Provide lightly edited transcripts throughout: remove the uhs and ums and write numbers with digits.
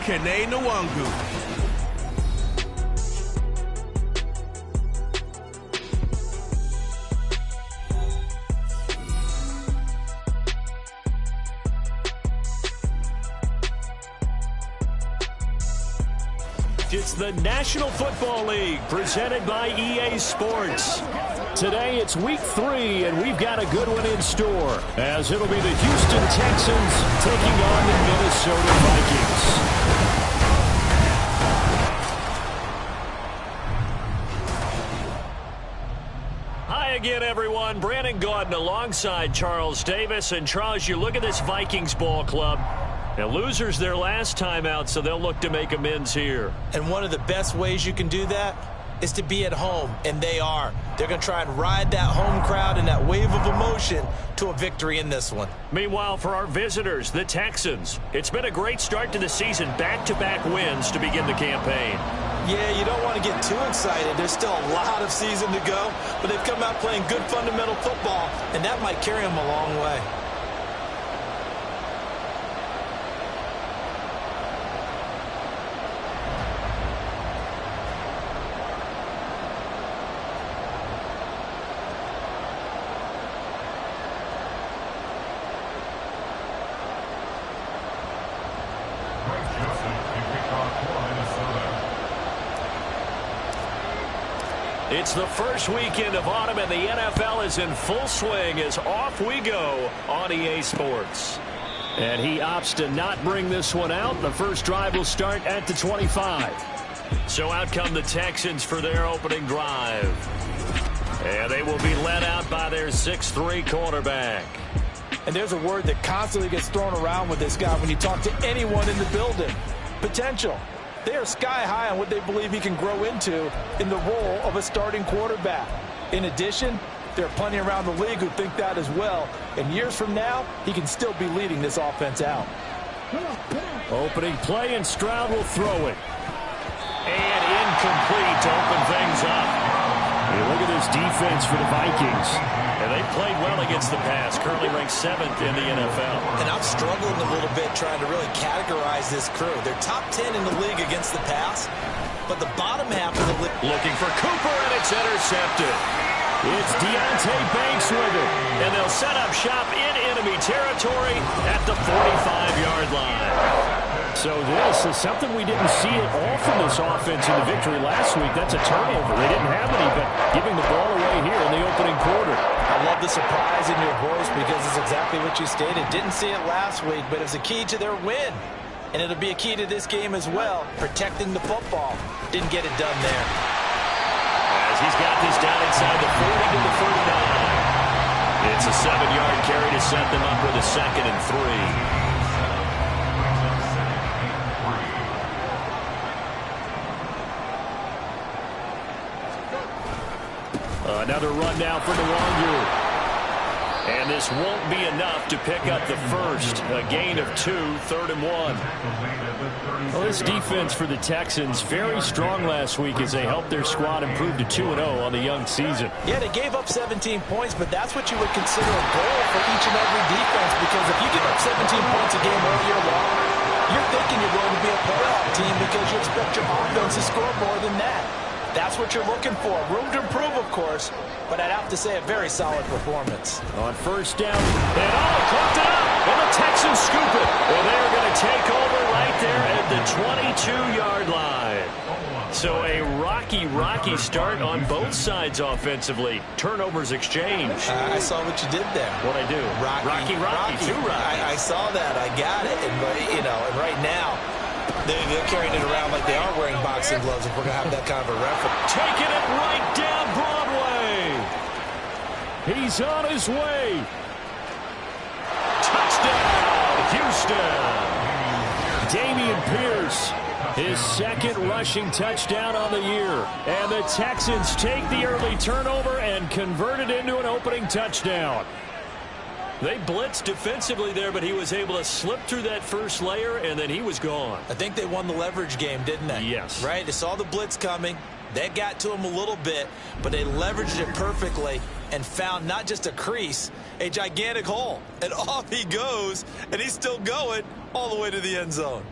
Kene Nwangu. It's the National Football League presented by EA Sports. Today it's week 3, and we've got a good one in store, as it'll be the Houston Texans taking on the Minnesota Vikings. Hi again, everyone. Brandon Gaudin alongside Charles Davis. And Charles, you look at this Vikings ball club. Now, losers their last time out, so they'll look to make amends here. And one of the best ways you can do that is to be at home, and they are. They're going to try and ride that home crowd and that wave of emotion to a victory in this one. Meanwhile, for our visitors, the Texans, it's been a great start to the season, back-to-back wins to begin the campaign. Yeah, you don't want to get too excited. There's still a lot of season to go, but they've come out playing good fundamental football, and that might carry them a long way. It's the first weekend of autumn, and the NFL is in full swing as off we go on EA Sports. And he opts to not bring this one out. The first drive will start at the 25. So out come the Texans for their opening drive. And they will be led out by their 6'3" quarterback. And there's a word that constantly gets thrown around with this guy when you talk to anyone in the building. Potential. They are sky high on what they believe he can grow into in the role of a starting quarterback. In addition, there are plenty around the league who think that as well. And years from now, he can still be leading this offense out. Opening play, and Stroud will throw it. And incomplete to open things up. Hey, look at this defense for the Vikings. And they played well against the pass, currently ranked 7th in the NFL. And I'm struggling a little bit trying to really categorize this crew. They're top 10 in the league against the pass, but the bottom half of the league. Looking for Cooper, and it's intercepted. It's Deontay Banks with it, and they'll set up shop in enemy territory at the 45-yard line. So this is something we didn't see at all from this offense in the victory last week. That's a turnover. They didn't have any, but giving the ball away here in the opening quarter. I love the surprise in your voice because it's exactly what you stated. Didn't see it last week, but it was a key to their win. And it'll be a key to this game as well, protecting the football. Didn't get it done there. As he's got this down inside the 40 to the 39. It's a 7-yard carry to set them up with a 2nd and 3. Another run now for Nwangu. And this won't be enough to pick up the first. A gain of 2, 3rd and 1. Well, this defense for the Texans, very strong last week as they helped their squad improve to 2-0 on the young season. Yeah, they gave up 17 points, but that's what you would consider a goal for each and every defense, because if you give up 17 points a game all year long, you're thinking you're going to be a playoff team because you expect your offense to score more than that. That's what you're looking for. Room to improve, of course, but I'd have to say a very solid performance. On first down, and clocked it up, and the Texans scoop it. Well, they're going to take over right there at the 22-yard line. So a rocky start on both sides offensively. Turnovers exchanged. I saw what you did there. What'd I do? Rocky. Too rocky. I saw that. I got it. And, and right now, they're carrying it around like they are wearing boxing gloves if we're going to have that kind of a reference. Taking it right down Broadway. He's on his way. Touchdown, Houston. Dameon Pierce, his 2nd rushing touchdown on the year. And the Texans take the early turnover and convert it into an opening touchdown. They blitzed defensively there, but he was able to slip through that first layer, and then he was gone. I think they won the leverage game, didn't they? Yes. Right? They saw the blitz coming. That got to him a little bit, but they leveraged it perfectly and found not just a crease, a gigantic hole. And off he goes, and he's still going all the way to the end zone.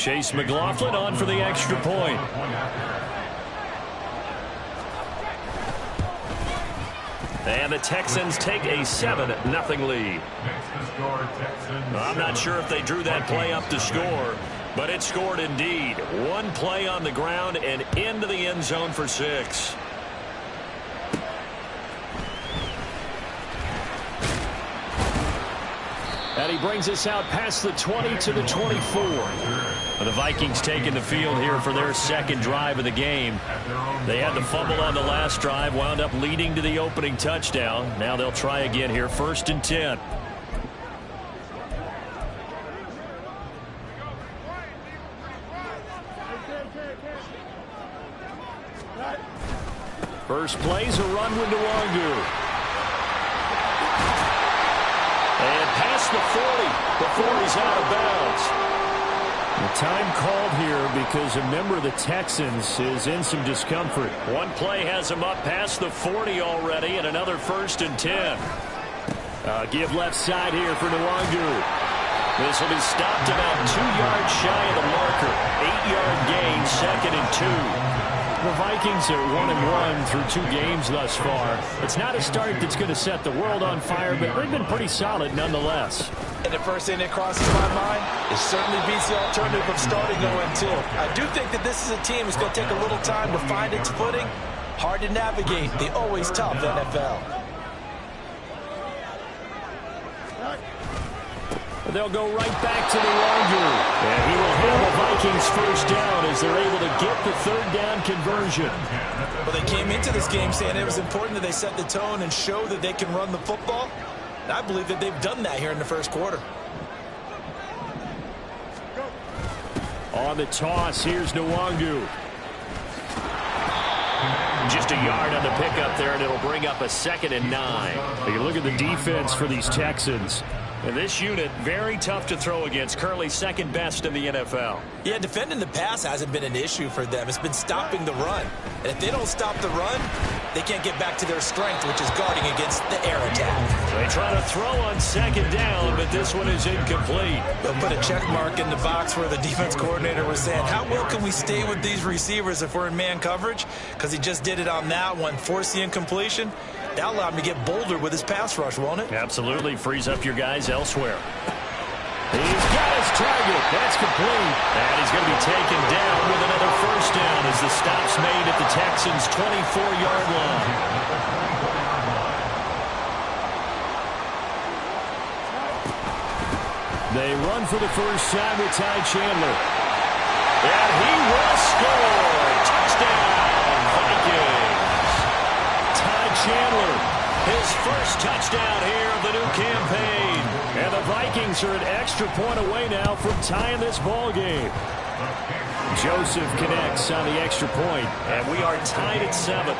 Chase McLaughlin on for the extra point. And the Texans take a 7-0 lead. I'm not sure if they drew that play up to score, but it scored indeed. One play on the ground and into the end zone for 6. And he brings us out past the 20 to the 24. The Vikings taking the field here for their second drive of the game. They had the fumble on the last drive, wound up leading to the opening touchdown. Now they'll try again here, 1st and 10. First play's a run with Nwangu. And past the 40. The 40's out of bounds. The time called here because a member of the Texans is in some discomfort. One play has him up past the 40 already, and another 1st and 10. Give left side here for Nwangu. This will be stopped about 2 yards shy of the marker. 8-yard gain, 2nd and 2. The Vikings are 1-1 through 2 games thus far. It's not a start that's going to set the world on fire, but they've been pretty solid nonetheless. And the first thing that crosses my mind, it certainly beats the alternative of starting 0-2. I do think that this is a team that's going to take a little time to find its footing. Hard to navigate the always tough NFL. They'll go right back to Nwangu. And he will have the Vikings first down as they're able to get the 3rd down conversion. Well, they came into this game saying it was important that they set the tone and show that they can run the football. And I believe that they've done that here in the first quarter. On the toss, here's Nwangu. Just a yard on the pickup there, and it'll bring up a 2nd and 9. You look at the defense for these Texans. And this unit, very tough to throw against, currently 2nd best in the NFL. Yeah, defending the pass hasn't been an issue for them. It's been stopping the run. And if they don't stop the run, they can't get back to their strength, which is guarding against the air attack. They try to throw on 2nd down, but this one is incomplete. They'll put a check mark in the box where the defense coordinator was saying, how well can we stay with these receivers if we're in man coverage? Because he just did it on that one, forced the incompletion. That allowed him to get bolder with his pass rush, won't it? Absolutely. Frees up your guys elsewhere. He's got his target. That's complete. And he's going to be taken down with another 1st down as the stop's made at the Texans' 24-yard line. They run for the first time with Ty Chandler. And he will score. Touchdown, Vikings. Chandler, his first touchdown here of the new campaign. And the Vikings are an extra point away now from tying this ball game. Joseph connects on the extra point, and we are tied at 7.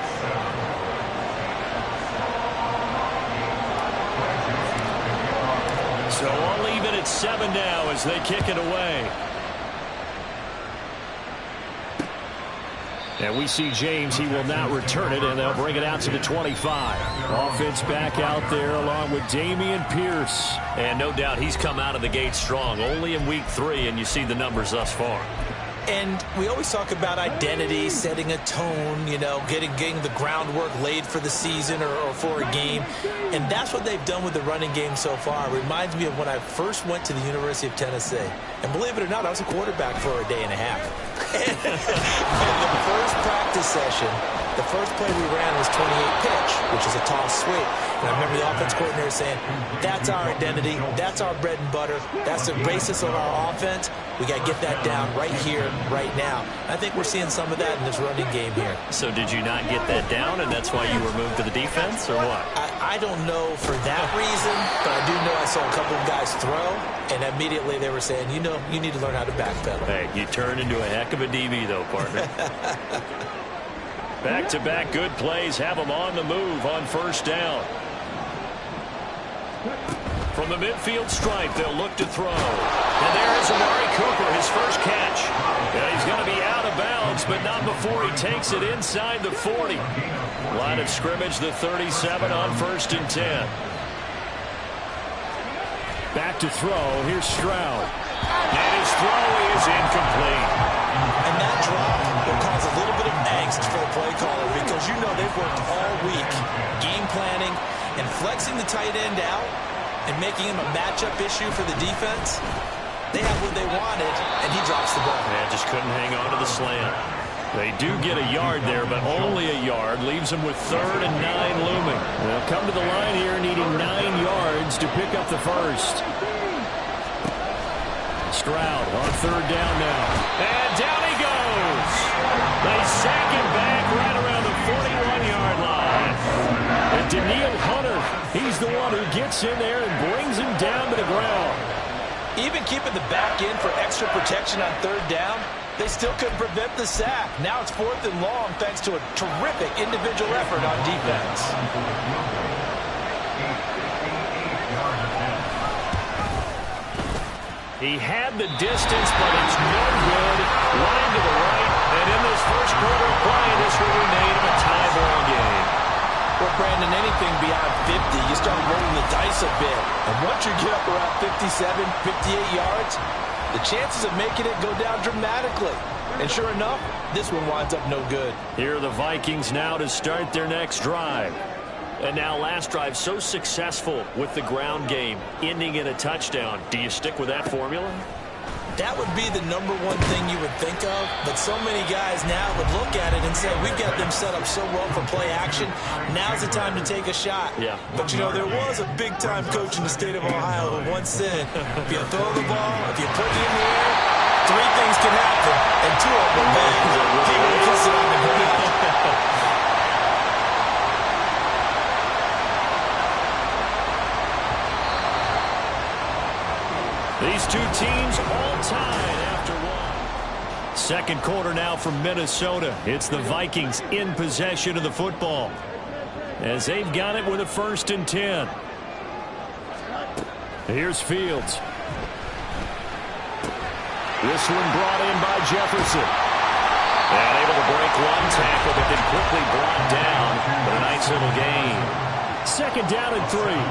So all even at 7 now as they kick it away. And we see James, he will not return it, and they'll bring it out to the 25. Offense back out there along with Dameon Pierce. And no doubt he's come out of the gate strong, only in week 3, and you see the numbers thus far. And we always talk about identity, setting a tone, you know, getting the groundwork laid for the season or for a game. And that's what they've done with the running game so far. It reminds me of when I first went to the University of Tennessee. And believe it or not, I was a quarterback for a day and a half. And the first practice session, the first play we ran was 28 pitch, which is a toss sweep. And I remember the offense coordinator saying, that's our identity, that's our bread and butter, that's the basis of our offense. We got to get that down right here, right now. I think we're seeing some of that in this running game here. So did you not get that down, and that's why you were moved to the defense, or what? I don't know for that reason, but I do know I saw a couple of guys throw, and immediately they were saying, you know, you need to learn how to backpedal. Hey, you turned into a heck of a DB, though, partner. Back-to-back good plays have them on the move on 1st down. From the midfield stripe, they'll look to throw. And there's Amari Cooper, his first catch. And he's going to be out of bounds, but not before he takes it inside the 40. Line of scrimmage, the 37 on 1st and 10. Back to throw. Here's Stroud. And his throw is incomplete. And that drop will cause a little bit of angst for the play caller because you know they've worked all week game planning and flexing the tight end out and making him a matchup issue for the defense. They have what they wanted, and he drops the ball. Man, just couldn't hang on to the slant. They do get a yard there, but only a yard. Leaves them with 3rd and 9 looming. They'll come to the line here needing 9 yards to pick up the first. Stroud on 3rd down now. And down he goes. They sack him back right around the 41-yard line. And Daniil Hunter, he's the one who gets in there and brings him down to the ground. Even keeping the back in for extra protection on 3rd down, they still couldn't prevent the sack. Now it's 4th and long thanks to a terrific individual effort on defense. He had the distance, but it's no good. Line to the right, and in this first quarter of play, this will remain a tie ball game. Well, Brandon, anything beyond 50, you start rolling the dice a bit. And once you get up around 57, 58 yards, the chances of making it go down dramatically. And sure enough, this one winds up no good. Here are the Vikings now to start their next drive. And now last drive so successful with the ground game, ending in a touchdown. Do you stick with that formula? That would be the #1 thing you would think of, but so many guys now would look at it and say, we've got them set up so well for play action, now's the time to take a shot. Yeah. But, you know, there was a big-time coach in the state of Ohio who once said, if you throw the ball, if you put it in the air, 3 things can happen, and 2 of them bad. People kiss it on the ground. These two teams all tied after one. Second quarter now from Minnesota. It's the Vikings in possession of the football as they've got it with a 1st and 10. Here's Fields. This one brought in by Jefferson. And able to break one tackle, but then quickly brought down. But a nice little gain. 2nd down and 3.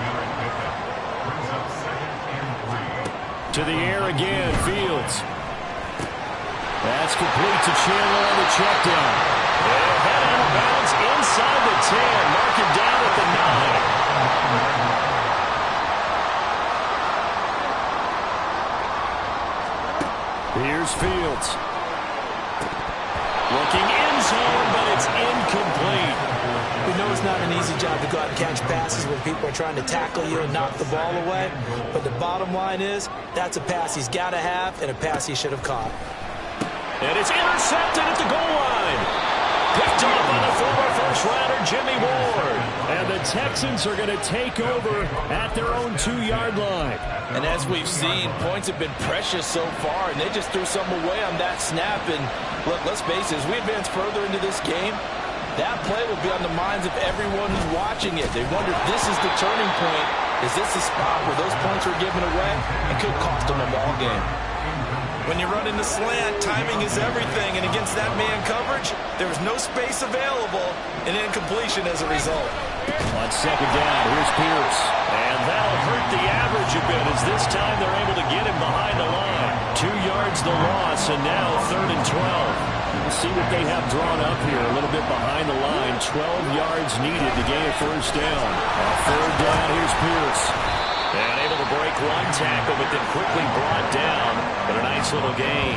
To the air again, Fields. That's complete to Chandler on the check down. And head out of bounds inside the 10. Mark him down at the 9. Here's Fields. Looking end zone, but it's incomplete. We know it's not an easy job to go out and catch passes when people are trying to tackle you and knock the ball away. But the bottom line is, that's a pass he's got to have and a pass he should have caught. And it's intercepted at the goal line. Picked up by the former first-rounder, Jimmy Ward. And the Texans are going to take over at their own 2-yard line. And as we've seen, points have been precious so far, and they just threw some away on that snap. And look, let's face it, as we advance further into this game, that play will be on the minds of everyone who's watching it. They wonder if this is the turning point. Is this the spot where those points are given away? It could cost them a ball game. When you run in the slant, timing is everything. And against that man coverage, there's no space available and incompletion as a result. On 2nd down, here's Pierce. And that'll hurt the average a bit as this time they're able to get him behind the line. 2 yards the loss, and now 3rd and 12. We'll see what they have drawn up here. A little bit behind the line. 12 yards needed to gain a 1st down. On 3rd down, here's Pierce. And able to break one tackle, but then quickly brought down. But a nice little gain.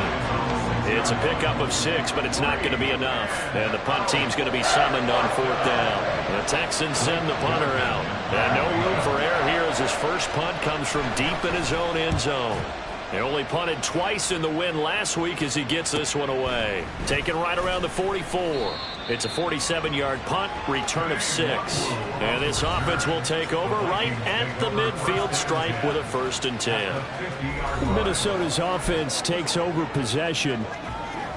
It's a pickup of 6, but it's not going to be enough. And the punt team's going to be summoned on 4th down. The Texans send the punter out. And no room for error here as his first punt comes from deep in his own end zone. He only punted twice in the win last week as he gets this one away. Taken right around the 44. It's a 47-yard punt, return of 6. And this offense will take over right at the midfield stripe with a 1st and 10. Minnesota's offense takes over possession.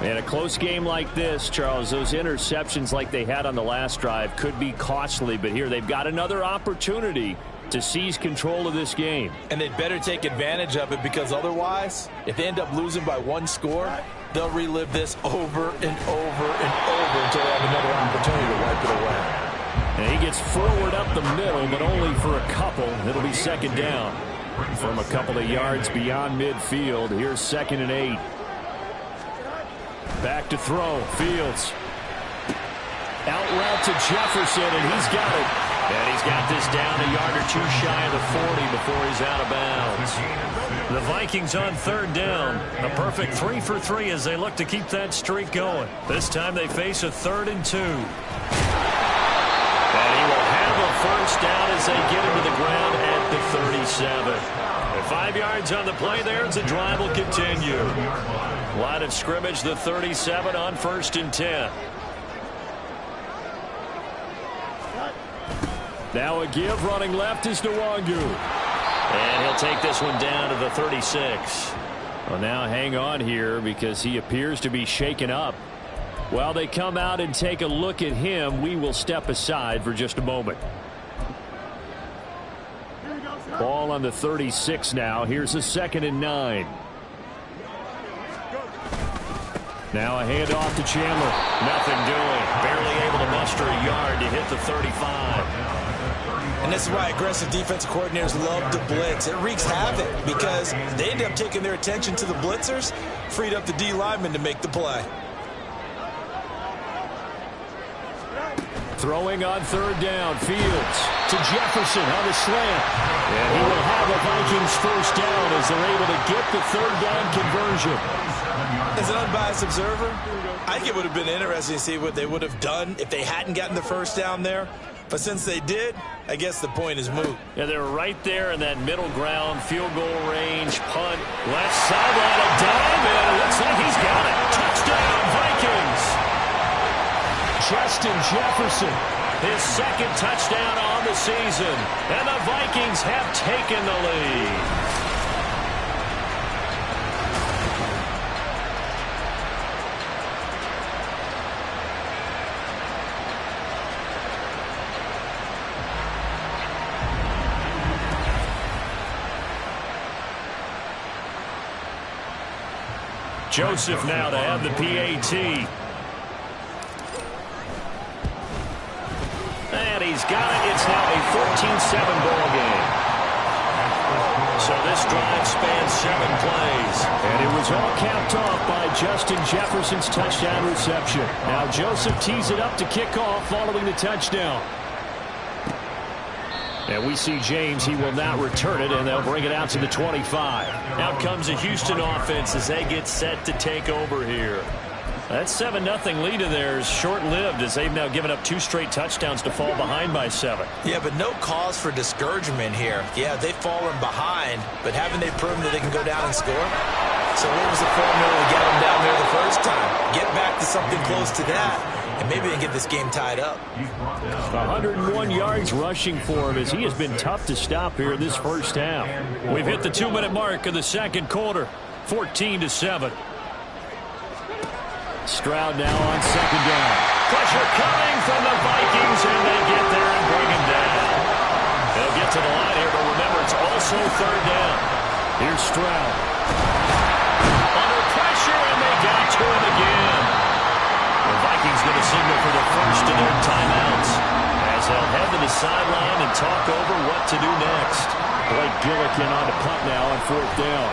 In a close game like this, Charles, those interceptions like they had on the last drive could be costly. But here they've got another opportunity to seize control of this game. And they'd better take advantage of it because otherwise, if they end up losing by 1 score, they'll relive this over and over and over until they have another opportunity to wipe it away. And he gets forward up the middle, but only for a couple. It'll be 2nd down. From a couple of yards beyond midfield, here's 2nd and 8. Back to throw. Fields. Out route to Jefferson, and he's got it. And he's got this down a yard or two shy of the 40 before he's out of bounds. The Vikings on 3rd down. A perfect 3 for 3 as they look to keep that streak going. This time they face a 3rd and 2. And he will have a first down as they get into the ground at the 37. And 5 yards on the play there as the drive will continue. Line of scrimmage, the 37 on 1st and 10. Now a give, running left is Nwangu. And he'll take this one down to the 36. Well, now hang on here because he appears to be shaken up. While they come out and take a look at him, we will step aside for just a moment. Ball on the 36 now. Here's a 2nd and 9. Now a handoff to Chandler. Nothing doing. Barely able to muster a yard to hit the 35. And this is why aggressive defensive coordinators love to blitz. It wreaks havoc because they end up taking their attention to the blitzers, freed up the D lineman to make the play. Throwing on 3rd down. Fields to Jefferson on the slant. And he will have a Vikings first down as they're able to get the 3rd down conversion. As an unbiased observer, I think it would have been interesting to see what they would have done if they hadn't gotten the first down there. But since they did, I guess the point is moot. Yeah, they're right there in that middle ground, field goal range, punt, left sideline, a dive, and it looks like he's got it. Touchdown, Vikings! Justin Jefferson, his 2nd touchdown on the season, and the Vikings have taken the lead. Joseph now to have the PAT. And he's got it. It's now a 14-7 ball game. So this drive spans 7 plays. And it was all capped off by Justin Jefferson's touchdown reception. Now Joseph tees it up to kick off following the touchdown. And we see James. He will not return it, and they'll bring it out to the 25. Out comes the Houston offense as they get set to take over here. That 7-0 lead of theirs short-lived as they've now given up 2 straight touchdowns to fall behind by 7. Yeah, but no cause for discouragement here. Yeah, they've fallen behind, but haven't they proven that they can go down and score? So what was the formula to get them down there the first time? Get back to something close to that, and maybe they get this game tied up. 101 yards rushing for him as he has been tough to stop here in this first half. We've hit the 2-minute mark of the 2nd quarter, 14-7. Stroud now on 2nd down. Pressure coming from the Vikings, and they get there and bring him down. They'll get to the line here, but remember, it's also 3rd down. Here's Stroud. Under pressure, and they got to him again. The Vikings going to signal for the first of their timeouts as they'll head to the sideline and talk over what to do next. Blake Gillikin on the punt now on 4th down.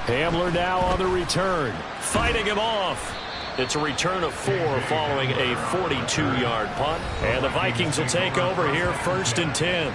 Hamler now on the return, fighting him off. It's a return of 4 following a 42-yard punt. And the Vikings will take over here 1st and 10.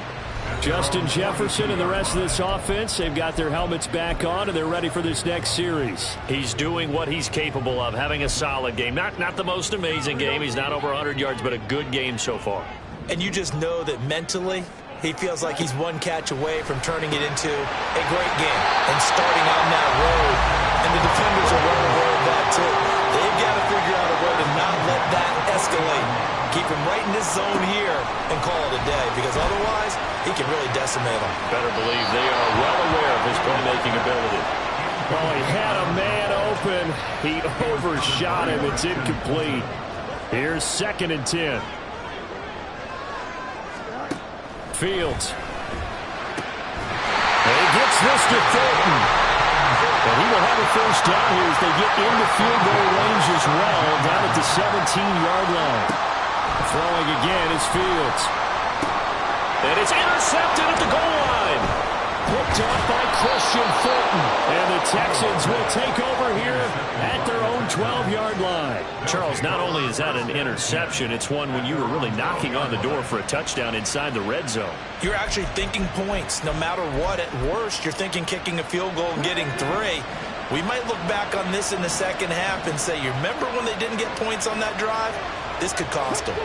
Justin Jefferson and the rest of this offense, they've got their helmets back on, and they're ready for this next series. He's doing what he's capable of, having a solid game. Not the most amazing game. He's not over 100 yards, but a good game so far. And you just know that mentally, he feels like he's one catch away from turning it into a great game and starting on that road. And the defenders are well aware of that, too. They've got to figure out a way to not let that escalate. Keep him right in this zone here and call it a day, because otherwise he can really decimate them. Better believe they are well aware of his playmaking ability. Oh, he had a man open. He overshot him. It's incomplete. Here's 2nd and 10. Fields. And he gets this to Thornton. And he will have a first down here as they get into field goal range as well, down at the 17-yard line. Throwing again is Fields. And it's intercepted at the goal line. Picked up by Christian Fulton. And the Texans will take over here at their own 12-yard line. Charles, not only is that an interception, it's one when you were really knocking on the door for a touchdown inside the red zone. You're actually thinking points. No matter what, at worst, you're thinking kicking a field goal and getting 3. We might look back on this in the second half and say, you remember when they didn't get points on that drive? This could cost them.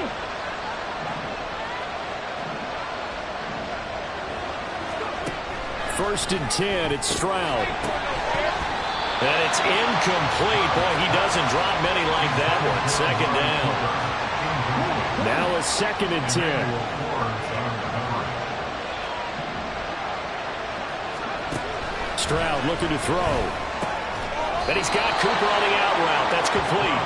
First and 10, it's Stroud. And it's incomplete. Boy, he doesn't drop many like that one. Second down. Now a second and 10. Stroud looking to throw. And he's got Cooper on the out route. That's complete.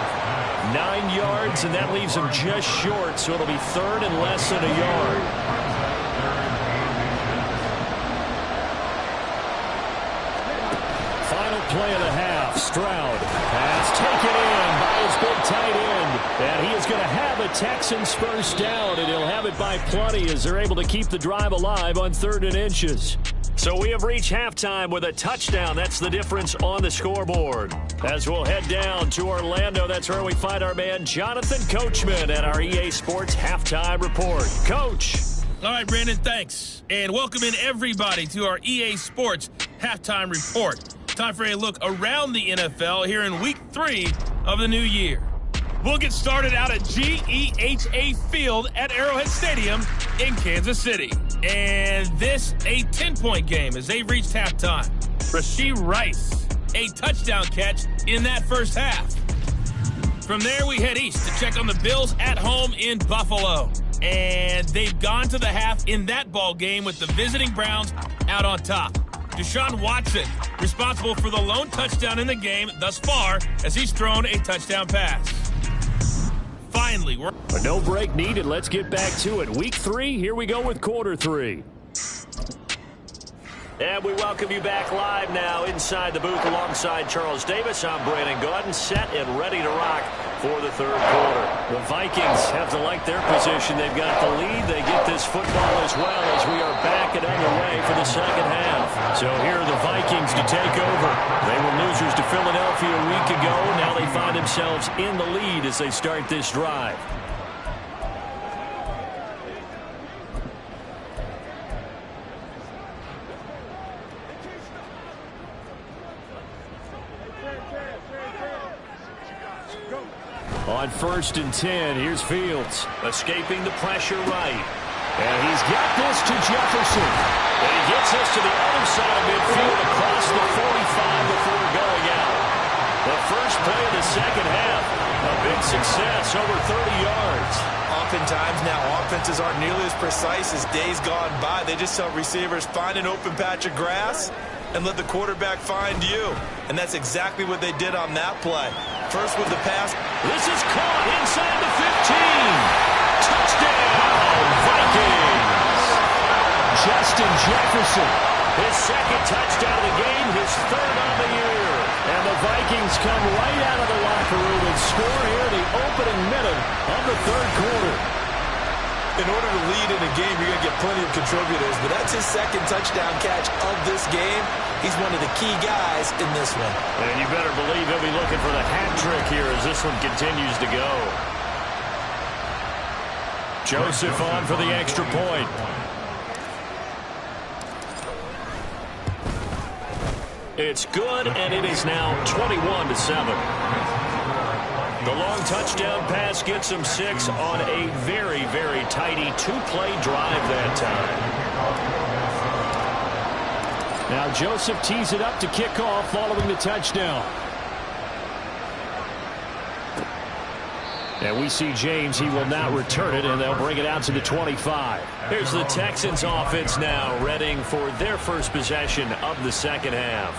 9 yards, and that leaves him just short, so it'll be third and less than a yard. Play of the half. Stroud has taken in by his big tight end. And he is going to have a Texans first down, and he'll have it by plenty as they're able to keep the drive alive on 3rd and inches. So we have reached halftime with a touchdown. That's the difference on the scoreboard. As we'll head down to Orlando, that's where we find our man Jonathan Coachman at our EA Sports Halftime Report. Coach. All right, Brandon, thanks. And welcome in everybody to our EA Sports Halftime Report. Time for a look around the NFL here in Week 3 of the new year. We'll get started out at GEHA Field at Arrowhead Stadium in Kansas City. And this, a 10-point game as they've reached halftime. Rashee Rice, a touchdown catch in that first half. From there, we head east to check on the Bills at home in Buffalo. And they've gone to the half in that ball game with the visiting Browns out on top. Deshaun Watson, responsible for the lone touchdown in the game thus far as he's thrown a touchdown pass. Finally, no break needed. Let's get back to it. Week 3, here we go with quarter 3. And we welcome you back live now inside the booth alongside Charles Davis. I'm Brandon Gaudin, set and ready to rock for the 3rd quarter. The Vikings have to like their position. They've got the lead. They get this football as well as we are back and underway for the second half. So here are the Vikings to take over. They were losers to Philadelphia a week ago. Now they find themselves in the lead as they start this drive. On 1st and 10, here's Fields. Escaping the pressure right. And he's got this to Jefferson. And he gets this to the other side of midfield across the 45 before going out. The first play of the second half, a big success, over 30 yards. Oftentimes now, offenses aren't nearly as precise as days gone by. They just tell receivers, find an open patch of grass and let the quarterback find you. And that's exactly what they did on that play. First with the pass. This is caught inside the 15. Touchdown, Vikings. Justin Jefferson, his second touchdown of the game, his 3rd on the year. And the Vikings come right out of the locker room and score here the opening minute of the 3rd quarter. In order to lead in a game, you're going to get plenty of contributors, but that's his second touchdown catch of this game. He's one of the key guys in this one. And you better believe he'll be looking for the hat trick here as this one continues to go. Joseph on for the extra point. It's good, and it is now 21-7. The long touchdown pass gets him 6 on a very, very tidy 2-play drive that time. Now Joseph tees it up to kick off following the touchdown. And we see James, he will not return it, and they'll bring it out to the 25. Here's the Texans offense now, readying for their first possession of the second half.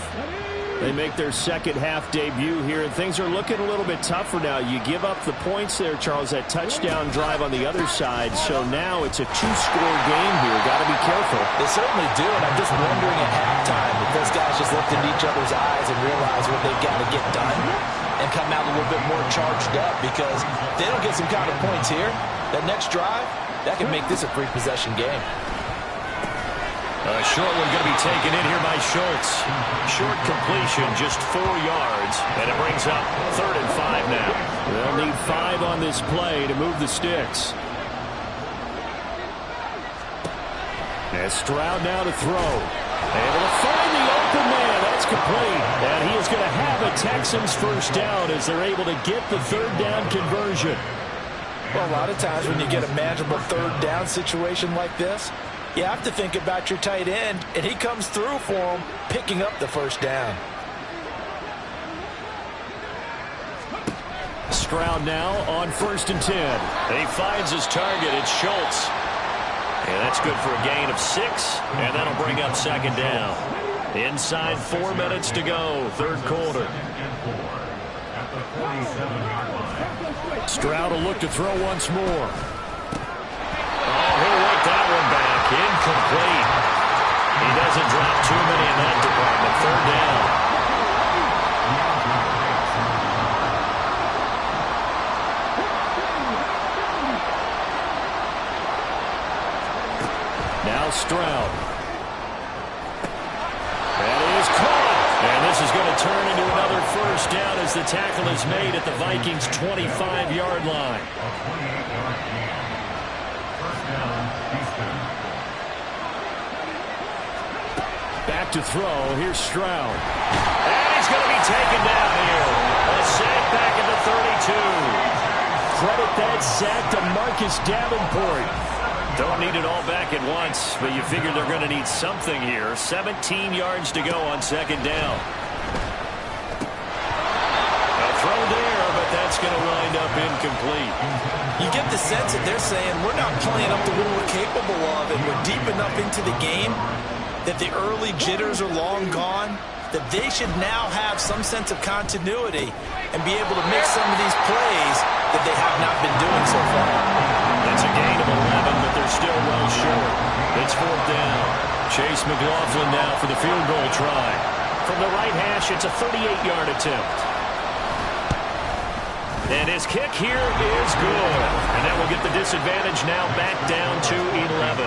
They make their second half debut here, and things are looking a little bit tougher now. You give up the points there, Charles, that touchdown drive on the other side. So now it's a 2-score game here. Got to be careful. They certainly do, and I'm just wondering at halftime if those guys just looked into each other's eyes and realize what they've got to get done and come out a little bit more charged up, because if they don't get some kind of points here, that next drive, That can make this a three-possession game. A short one going to be taken in here by Schultz. Short completion, just 4 yards, and it brings up 3rd and 5 now. They'll need 5 on this play to move the sticks. And Stroud now to throw. Able to find the open man. That's complete. And he is going to have a Texans first down as they're able to get the 3rd down conversion. Well, a lot of times when you get a manageable 3rd down situation like this, you have to think about your tight end, and he comes through for him, picking up the first down. Stroud now on 1st and 10. And he finds his target. It's Schultz. And that's good for a gain of 6, and that'll bring up 2nd down. Inside 4 minutes to go, 3rd quarter. Stroud will look to throw once more. Oh, he'll work that one back. Incomplete. He doesn't drop too many in that department. 3rd down. Now Stroud. That is caught. And this is going to turn into another first down as the tackle is made at the Vikings' 25-yard line. Back to throw. Here's Stroud. And he's going to be taken down here. A sack back at the 32. Credit that sack to Marcus Davenport. Don't need it all back at once, but you figure they're going to need something here. 17 yards to go on 2nd down. A throw there, but that's going to wind up incomplete. You get the sense that they're saying we're not playing up to what we're capable of, and we're deep enough into the game that the early jitters are long gone, that they should now have some sense of continuity and be able to make some of these plays that they have not been doing so far. That's a gain of 11, but they're still well short. It's 4th down. Chase McLaughlin now for the field goal try. From the right hash, it's a 38-yard attempt. And his kick here is good. And that will get the disadvantage now back down to 11.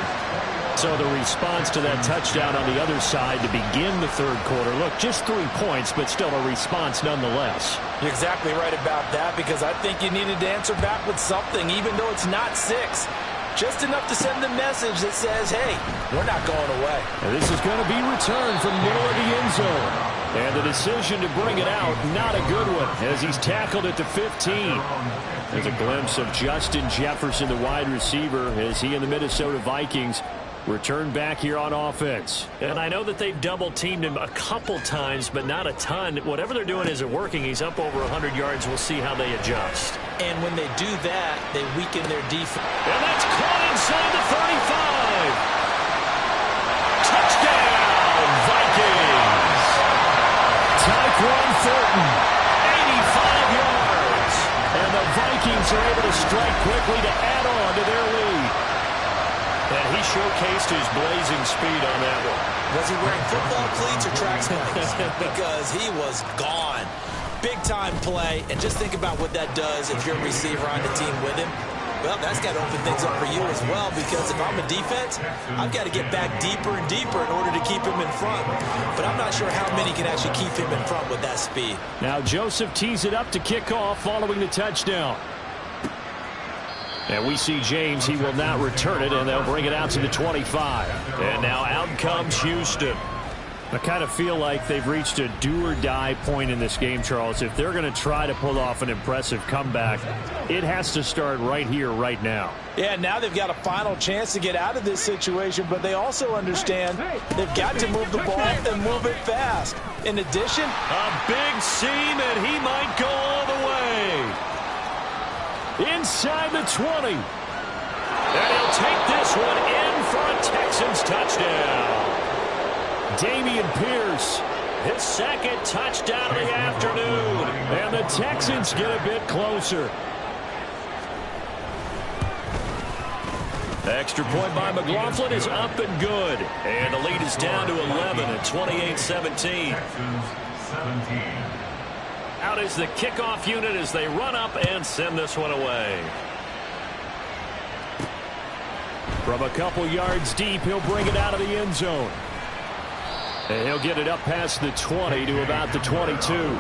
So the response to that touchdown on the other side to begin the 3rd quarter. Look, just 3 points, but still a response nonetheless. You're exactly right about that, because I think you needed to answer back with something, even though it's not 6. Just enough to send the message that says, hey, we're not going away. And this is going to be returned from the middle of the end zone. And the decision to bring it out, not a good one, as he's tackled at the 15. There's a glimpse of Justin Jefferson, the wide receiver, as he and the Minnesota Vikings return back here on offense. And I know that they've double-teamed him a couple times, but not a ton. Whatever they're doing isn't working. He's up over 100 yards. We'll see how they adjust. And when they do that, they weaken their defense. And that's caught inside the 35. Touchdown, Vikings. Tyquan Thornton, 85 yards. And the Vikings are able to strike quickly to add on to their lead. And he showcased his blazing speed on that one. Was he wearing football cleats or track spikes? Because he was gone. Big-time play. And just think about what that does if you're a receiver on the team with him. Well, that's got to open things up for you as well, because if I'm a defense, I've got to get back deeper and deeper in order to keep him in front. But I'm not sure how many can actually keep him in front with that speed. Now Joseph tees it up to kick off following the touchdown. And we see James. He will not return it, and they'll bring it out to the 25. And now out comes Houston. I kind of feel like they've reached a do-or-die point in this game, Charles. If they're going to try to pull off an impressive comeback, it has to start right here, right now. Yeah, now they've got a final chance to get out of this situation, but they also understand they've got to move the ball and move it fast. In addition, a big seam, and he might go all the way. Inside the 20. And he'll take this one in for a Texans touchdown. Dameon Pierce, his 2nd touchdown of the afternoon. And the Texans get a bit closer. Extra point by McLaughlin is up and good. And the lead is down to 11 at 28-17. Out is the kickoff unit as they run up and send this one away. From a couple yards deep, he'll bring it out of the end zone. And he'll get it up past the 20 to about the 22.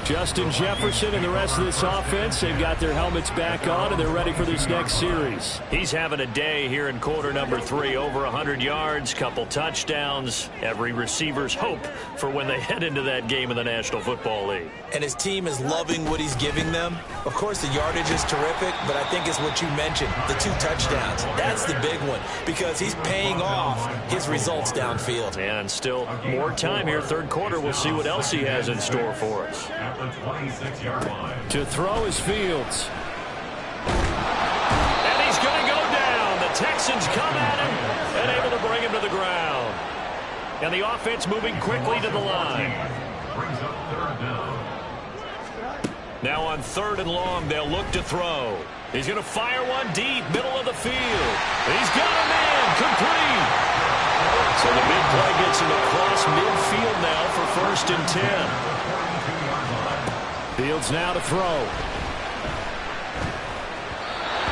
Justin Jefferson and the rest of this offense, they've got their helmets back on, and they're ready for this next series. He's having a day here in quarter number 3. Over 100 yards, couple touchdowns. Every receiver's hope for when they head into that game in the National Football League. And his team is loving what he's giving them. Of course, the yardage is terrific, but I think it's what you mentioned, the 2 touchdowns. That's the big one because he's paying off his results downfield. And still more time here, third quarter. We'll see what else he has in store for us. To throw is Fields. And he's going to go down. The Texans come at him and able to bring him to the ground. And the offense moving quickly to the line. Now on 3rd and long, they'll look to throw. He's going to fire one deep, middle of the field. He's got a man, complete. So the big play gets him across midfield now for 1st and 10. Fields now to throw.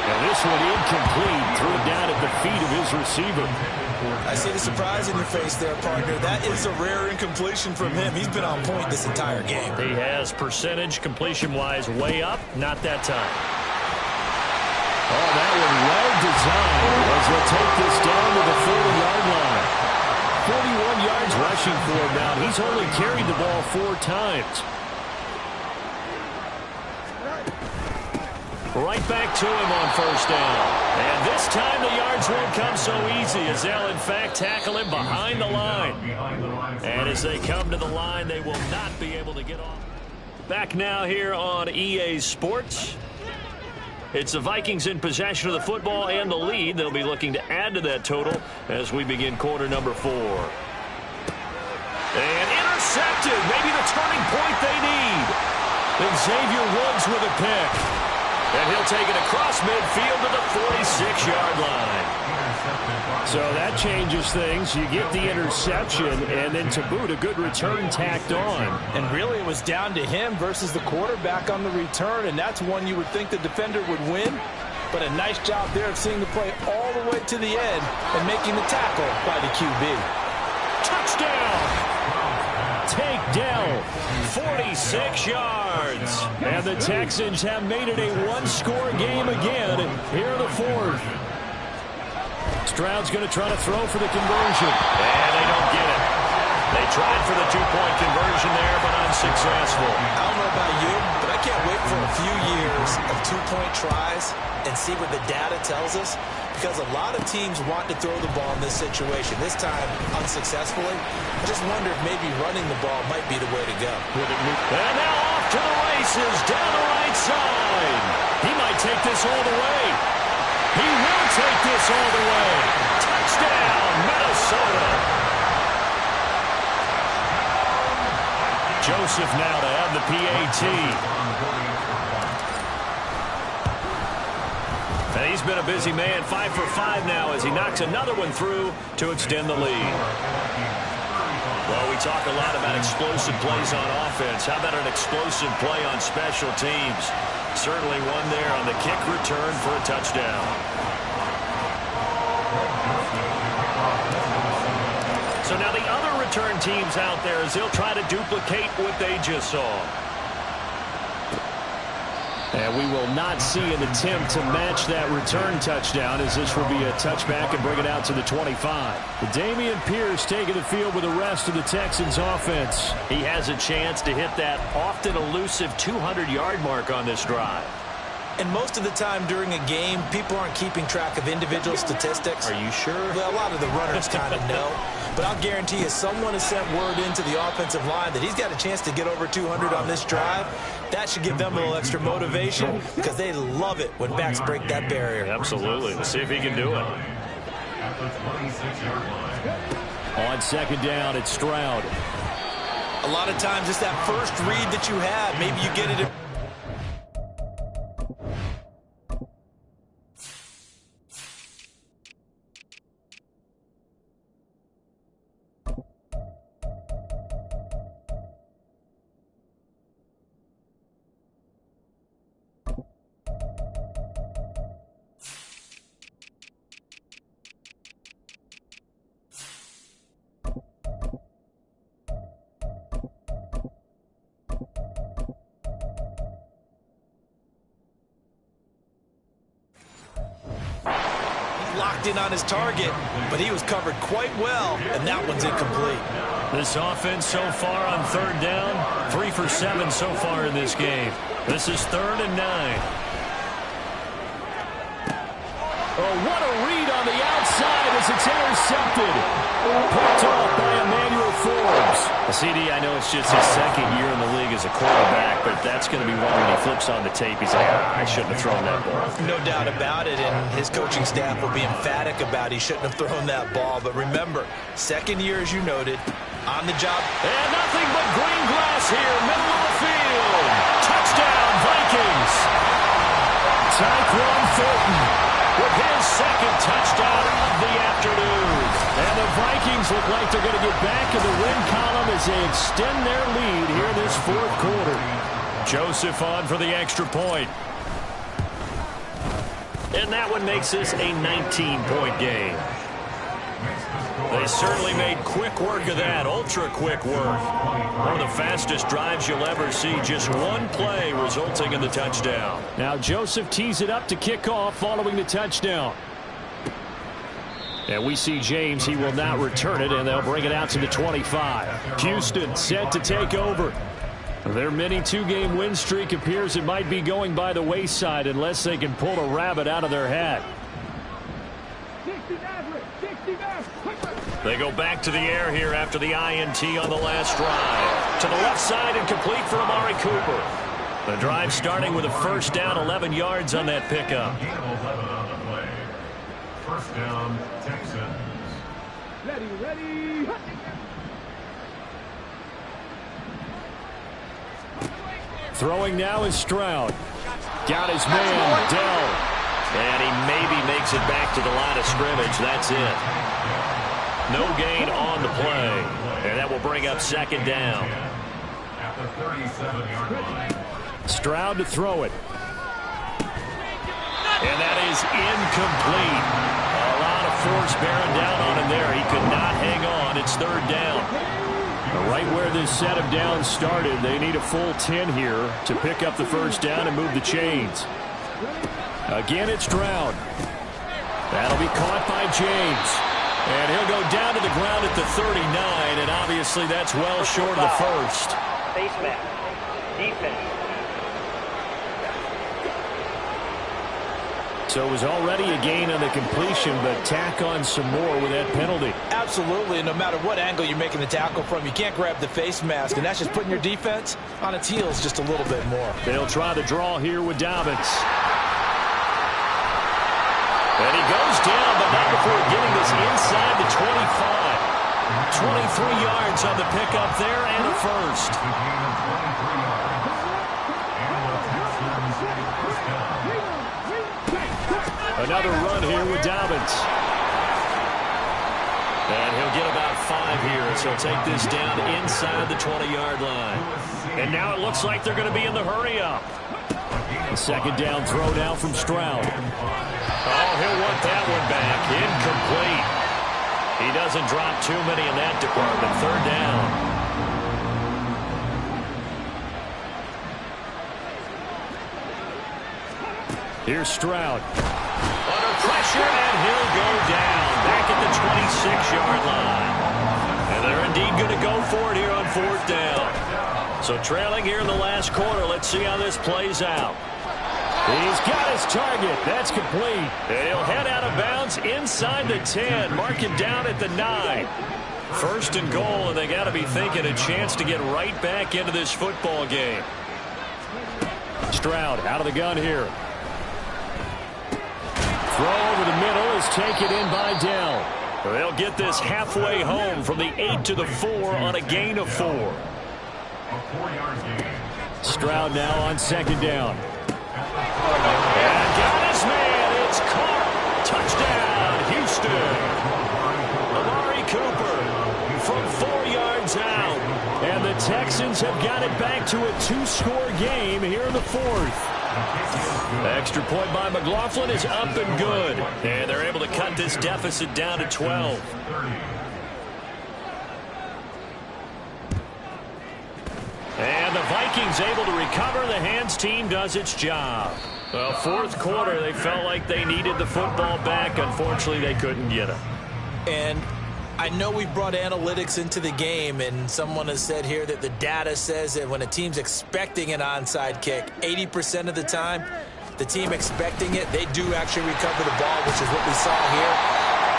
And this one incomplete. Threw it down at the feet of his receiver. I see the surprise in your face there, partner. That is a rare incompletion from him. He's been on point this entire game. He has percentage completion-wise way up. Not that time. Oh, that one well designed as they'll take this down to the 40-yard line. 41 yards rushing for him now. He's only carried the ball 4 times. Right back to him on 1st down. And this time the yards won't come so easy as they'll, in fact, tackle him behind the line. And as they come to the line, they will not be able to get off. Back now here on EA Sports. It's the Vikings in possession of the football and the lead. They'll be looking to add to that total as we begin quarter number 4. And intercepted. Maybe the turning point they need. And Xavier Woods with a pick. And he'll take it across midfield to the 46-yard line. So that changes things. You get the interception, and then to boot, a good return tacked on. And really, it was down to him versus the quarterback on the return, and that's one you would think the defender would win. But a nice job there of seeing the play all the way to the end and making the tackle by the QB. Touchdown! Take Dell, 46 yards. And the Texans have made it a one-score game again here in the 4th. Stroud's going to try to throw for the conversion. And they don't get it. They tried for the 2-point conversion there, but unsuccessful. I don't know about you, but I can't wait for a few years of 2-point tries and see what the data tells us, because a lot of teams want to throw the ball in this situation. This time, unsuccessfully. I just wonder if maybe running the ball might be the way to go. And now off to the races down the right side. He might take this all the way. He will take this all the way. Touchdown, Minnesota. Joseph now to have the PAT. And he's been a busy man, 5 for 5 now as he knocks another one through to extend the lead. Well, we talk a lot about explosive plays on offense. How about an explosive play on special teams? Certainly one there on the kick return for a touchdown. So now the other return teams out there as they'll try to duplicate what they just saw. And we will not see an attempt to match that return touchdown, as this will be a touchback and bring it out to the 25. Dameon Pierce taking the field with the rest of the Texans offense. He has a chance to hit that often elusive 200-yard mark on this drive. And most of the time during a game, people aren't keeping track of individual statistics. Are you sure? Well, a lot of the runners kind of know. But I'll guarantee you someone has sent word into the offensive line that he's got a chance to get over 200 on this drive. That should give them a little extra motivation because they love it when backs break that barrier. Absolutely. Let's see if he can do it. On 2nd down, it's Stroud. A lot of times it's that first read that you have. Maybe you get it. locked in on his target, but he was covered quite well, and that one's incomplete. This offense so far on third down, 3 for 7 so far in this game. This is 3rd and 9. Oh, what a read on the outside as it's intercepted. Picked off by Emmanuel Forbes. CD, I know it's just his second year in the league as a quarterback, but that's going to be one when he flips on the tape. He's like, I shouldn't have thrown that ball. No doubt about it, and his coaching staff will be emphatic about he shouldn't have thrown that ball. But remember, second year, as you noted, on the job. And nothing but green grass here, middle of the field. Touchdown, Vikings. Tyquan Thornton with his second touchdown of the afternoon. And the Vikings look like they're going to get back in the win column as they extend their lead here this 4th quarter. Joseph on for the extra point. And that one makes this a 19-point game. They certainly made quick work of that, ultra-quick work. One of the fastest drives you'll ever see, just one play resulting in the touchdown. Now Joseph tees it up to kick off following the touchdown. And we see James, he will not return it, and they'll bring it out to the 25. Houston set to take over. Their mini 2-game win streak appears it might be going by the wayside unless they can pull a rabbit out of their hat. They go back to the air here after the INT on the last drive. To the left side and complete for Amari Cooper. The drive starting with a first down, 11 yards on that pickup. First down, Texans. Ready. Throwing now is Stroud. Got his man, Dell. And he maybe makes it back to the line of scrimmage. That's it. No gain on the play. And that will bring up second down. At the 37-yard line. Stroud to throw it. And that is incomplete. A lot of force bearing down on him there. He could not hang on. It's third down. Right where this set of downs started, they need a full 10 here to pick up the first down and move the chains. Again, it's Stroud. That'll be caught by James. And he'll go down to the ground at the 39, and obviously that's well short of the first. Face mask. Defense. So it was already a gain on the completion, but tack on some more with that penalty. Absolutely, and no matter what angle you're making the tackle from, you can't grab the face mask, and that's just putting your defense on its heels just a little bit more. They'll try the draw here with Dobbins. And he goes down, but not before getting this inside the 25. 23 yards on the pickup there and a first. Another run here with Dobbins. And he'll get about 5 here, so he'll take this down inside the 20-yard line. And now it looks like they're going to be in the hurry-up. The second down throw now from Stroud. Oh, he'll want that one back. Incomplete. He doesn't drop too many in that department. Third down. Here's Stroud. Under pressure, and he'll go down. Back at the 26-yard line. And they're indeed going to go for it here on fourth down. So trailing here in the last quarter. Let's see how this plays out. He's got his target. That's complete. And he'll head out of bounds inside the 10. Mark it down at the 9. First and goal, and they got to be thinking a chance to get right back into this football game. Stroud out of the gun here. Throw over the middle is taken in by Dell. They'll get this halfway home from the 8 to the 4 on a gain of 4. Stroud now on second down. And got his man. It's caught. Touchdown, Houston. Amari Cooper from 4 yards out. And the Texans have got it back to a 2-score game here in the fourth. Extra point by McLaughlin is up and good. And they're able to cut this deficit down to 12. And the Vikings able to recover. The hands team does its job. Well, fourth quarter, they felt like they needed the football back. Unfortunately, they couldn't get it. And I know we brought analytics into the game, and someone has said here that the data says that when a team's expecting an onside kick, 80% of the time, the team expecting it, they do actually recover the ball, which is what we saw here.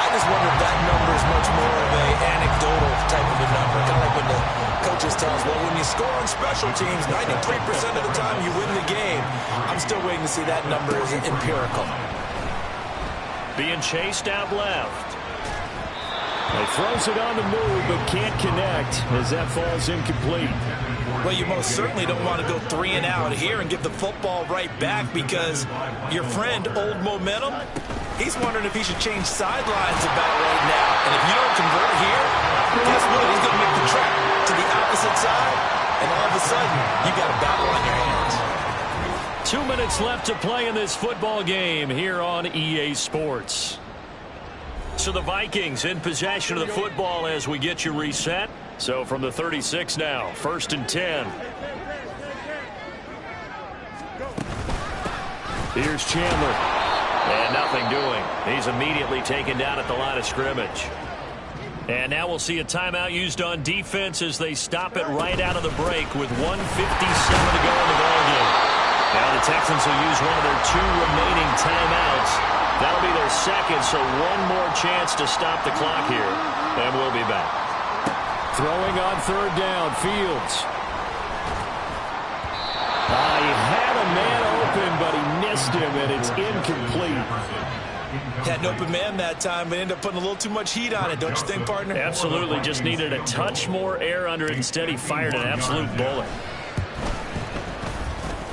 I just wonder if that number is much more of an anecdotal type of a number. Kind of like when the coaches tell us, well, when you score on special teams, 93% of the time you win the game. I'm still waiting to see that number is empirical. Being chased out left. He throws it on the move, but can't connect as that falls incomplete. Well, you most certainly don't want to go 3 and out here and give the football right back, because your friend, Old Momentum, he's wondering if he should change sidelines about right now. And if you don't convert here, guess what? He's going to make the trek to the opposite side, and all of a sudden, you got a battle on your hands. 2 minutes left to play in this football game here on EA Sports. So the Vikings in possession of the football as we get you reset. So from the 36 now, 1st and 10. Here's Chandler. And nothing doing. He's immediately taken down at the line of scrimmage. And now we'll see a timeout used on defense as they stop it right out of the break with 1:57 to go in the ballgame. Now the Texans will use one of their 2 remaining timeouts. That'll be their second, so one more chance to stop the clock here. And we'll be back. Throwing on 3rd down, Fields. He had a man open, but he missed him, and it's incomplete. Had an open man that time, but ended up putting a little too much heat on it, don't you think, partner? Absolutely. Just needed a touch more air under it. Instead, he fired an absolute bullet.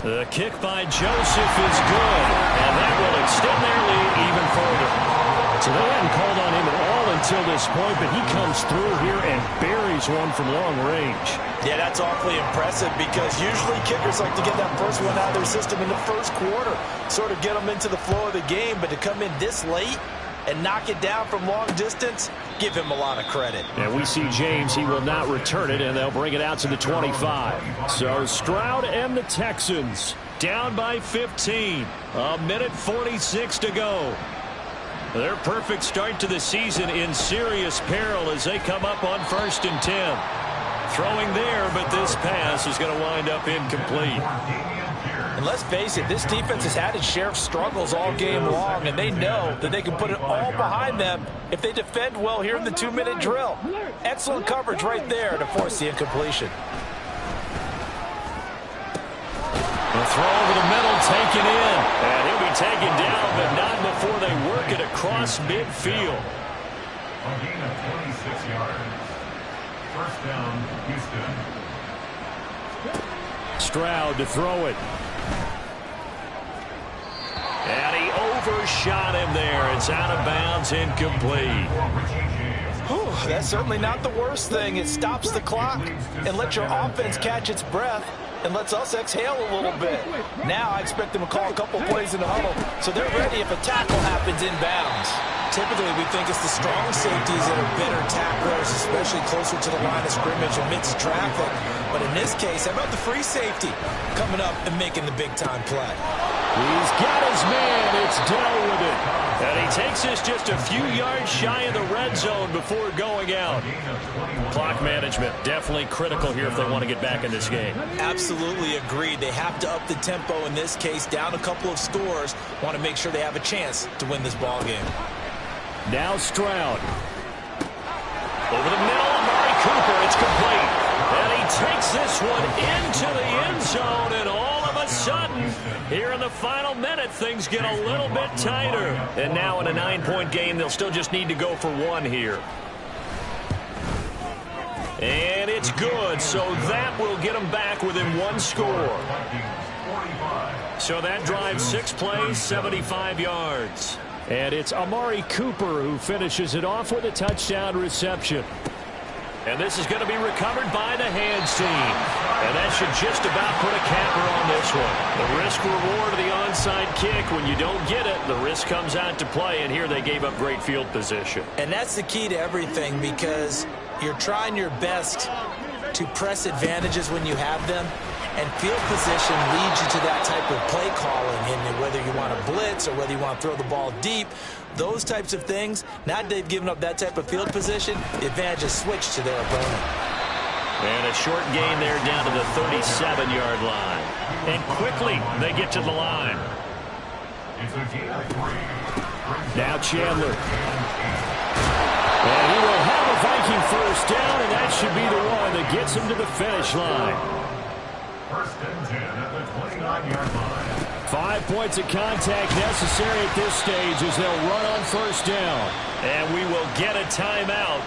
The kick by Joseph is good, and that will extend their lead even further. So they hadn't called on him at all until this point, but he comes through here and buries one from long range. Yeah, that's awfully impressive, because usually kickers like to get that first one out of their system in the first quarter, sort of get them into the flow of the game, but to come in this late and knock it down from long distance, give him a lot of credit. And we see James, he will not return it, and they'll bring it out to the 25. So Stroud and the Texans down by 15. 1:46 to go. Their perfect start to the season in serious peril as they come up on 1st and 10. Throwing there, but this pass is going to wind up incomplete. And let's face it, this defense has had its share of struggles all game long, and they know that they can put it all behind them if they defend well here in the 2-minute drill. Excellent coverage right there to force the incompletion. The throw over the middle, taken in. And he'll be taken down, but not before they work it across midfield. A gain of 26 yards. 1st down, Houston. Stroud to throw it. And he overshot him there. It's out of bounds, incomplete. Whew, that's certainly not the worst thing. It stops the clock and lets your offense catch its breath and lets us exhale a little bit. Now I expect them to call a couple plays in the huddle, so they're ready if a tackle happens inbounds. Typically, we think it's the strong safeties that are better tacklers, especially closer to the line of scrimmage amidst traffic. But in this case, how about the free safety coming up and making the big-time play? He's got his man. It's Dell with it. And he takes us just a few yards shy of the red zone before going out. Clock management definitely critical here if they want to get back in this game. Absolutely agreed. They have to up the tempo in this case, down a couple of scores. Want to make sure they have a chance to win this ball game. Now Stroud. Over the middle, Amari Cooper. It's complete. And he takes this one into the end zone, and all of a sudden, here in the final minute, things get a little bit tighter. And now in a 9-point game, they'll still just need to go for 1 here. And it's good, so that will get them back within 1 score. So that drives 6 plays, 75 yards. And it's Amari Cooper who finishes it off with a touchdown reception. And this is going to be recovered by the hands team. And that should just about put a capper on this one. The risk-reward of the onside kick, when you don't get it, the risk comes out to play, and here they gave up great field position. And that's the key to everything, because you're trying your best to press advantages when you have them. And field position leads you to that type of play calling, and whether you want to blitz or whether you want to throw the ball deep, those types of things, now that they've given up that type of field position, the advantage is switched to their opponent. And a short gain there down to the 37-yard line. And quickly they get to the line. Now Chandler. And he will have a Viking first down, and that should be the one that gets him to the finish line. First and 10 at the 29-yard line. 5 points of contact necessary at this stage as they'll run on first down. And we will get a timeout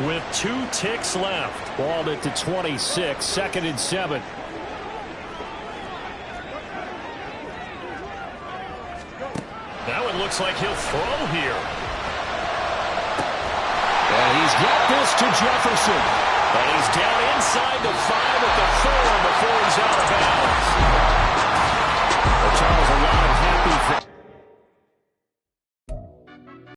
with 2 ticks left. Balled it to 26, 2nd and 7. Now it looks like he'll throw here. And he's got this to Jefferson. And he's down inside the 5 at the 4 before